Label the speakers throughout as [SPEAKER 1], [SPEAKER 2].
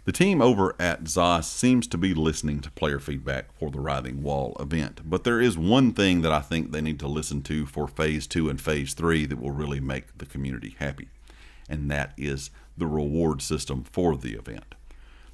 [SPEAKER 1] The team over at ZOS seems to be listening to player feedback for the Writhing Wall event, but there is one thing that I think they need to listen to for Phase 2 and Phase 3 that will really make the community happy, and that is the reward system for the event.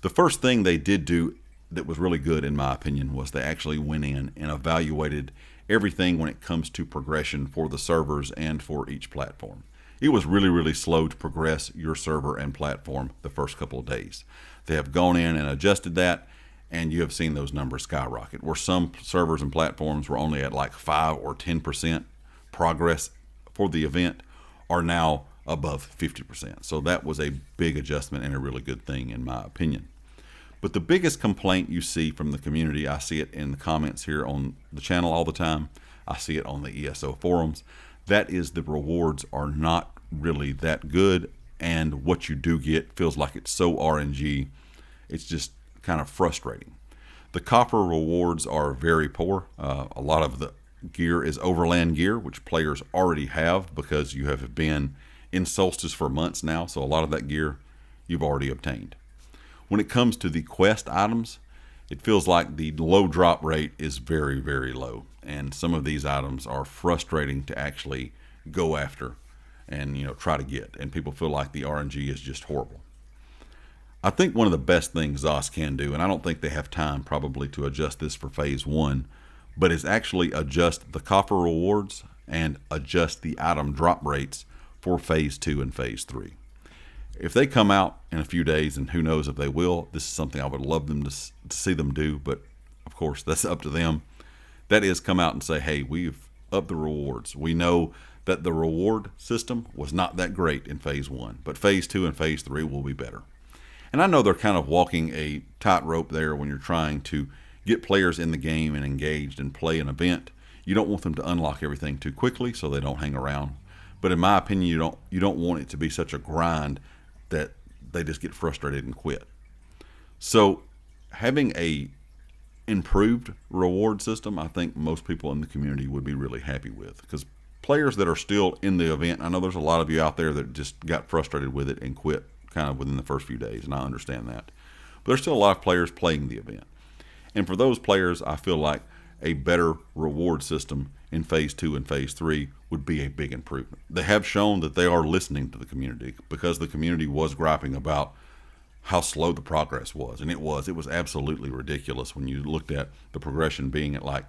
[SPEAKER 1] The first thing they did do that was really good, in my opinion, was they actually went in and evaluated everything when it comes to progression for the servers and for each platform. It was really slow to progress your server and platform the first couple of days. They have gone in and adjusted that, and you have seen those numbers skyrocket, where some servers and platforms were only at like 5 or 10% progress for the event are now above 50%. So that was a big adjustment and a really good thing, in my opinion. But the biggest complaint you see from the community, I see it in the comments here on the channel all the time, I see it on the ESO forums, that is the rewards are not really that good, and what you do get feels like it's so RNG, it's just kind of frustrating. The coffer rewards are very poor. A lot of the gear is overland gear, which players already have because you have been in Solstice for months now, so a lot of that gear you've already obtained. When it comes to the quest items, it feels like the low drop rate is very low, and some of these items are frustrating to actually go after and try to get, and people feel like the RNG is just horrible. I think one of the best things ZOS can do, and I don't think they have time probably to adjust this for Phase 1, but is actually adjust the coffer rewards and adjust the item drop rates for Phase 2 and Phase 3. If they come out in a few days, and who knows if they will, this is something I would love them to see them do, but of course that's up to them. That is, come out and say, hey, we've upped the rewards. We know that the reward system was not that great in Phase 1, but Phase 2 and Phase 3 will be better. And I know they're kind of walking a tightrope there when you're trying to get players in the game and engaged and play an event. You don't want them to unlock everything too quickly so they don't hang around. But in my opinion, you don't want it to be such a grind that they just get frustrated and quit. So having a improved reward system, I think most people in the community would be really happy with, because players that are still in the event, I know there's a lot of you out there that just got frustrated with it and quit kind of within the first few days, and I understand that. But there's still a lot of players playing the event. And for those players, I feel like a better reward system in Phase 2 and Phase 3 would be a big improvement. They have shown that they are listening to the community, because the community was griping about how slow the progress was. And it was absolutely ridiculous when you looked at the progression being at like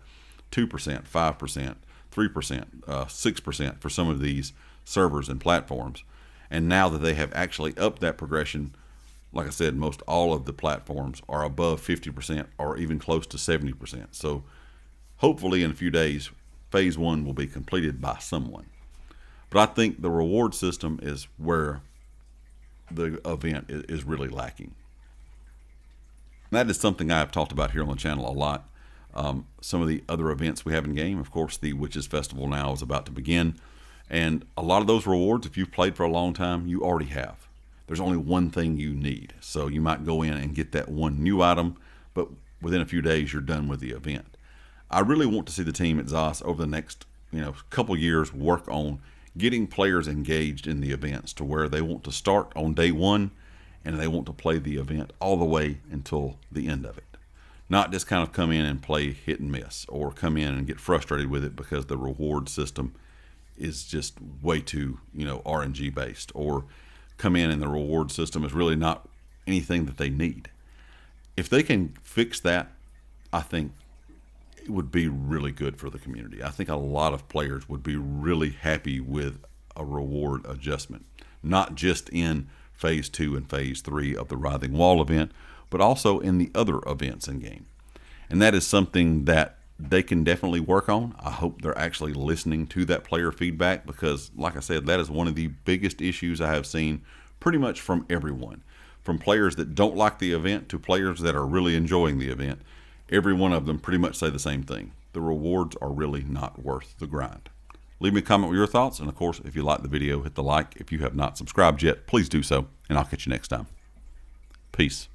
[SPEAKER 1] 2%, 5%, 3%, 6% for some of these servers and platforms. And now that they have actually upped that progression, like I said, most all of the platforms are above 50% or even close to 70%. So hopefully in a few days, Phase 1 will be completed by someone. But I think the reward system is where the event is really lacking. That is something I have talked about here on the channel a lot. Some of the other events we have in game, of course, the Witches Festival now is about to begin. And a lot of those rewards, if you've played for a long time, you already have. There's only one thing you need. So you might go in and get that one new item, but within a few days, you're done with the event. I really want to see the team at ZOS over the next couple years work on getting players engaged in the events to where they want to start on day one and they want to play the event all the way until the end of it. Not just kind of come in and play hit and miss, or come in and get frustrated with it because the reward system is just way too, RNG based, or come in and the reward system is really not anything that they need. If they can fix that, I think it would be really good for the community. I think a lot of players would be really happy with a reward adjustment, not just in Phase 2 and Phase 3 of the Writhing Wall event, but also in the other events in game. And that is something that they can definitely work on. I hope they're actually listening to that player feedback, because like I said, that is one of the biggest issues I have seen pretty much from everyone, from players that don't like the event to players that are really enjoying the event. Every one of them pretty much say the same thing. The rewards are really not worth the grind. Leave me a comment with your thoughts, and of course, if you like the video, hit the like. If you have not subscribed yet, please do so, and I'll catch you next time. Peace.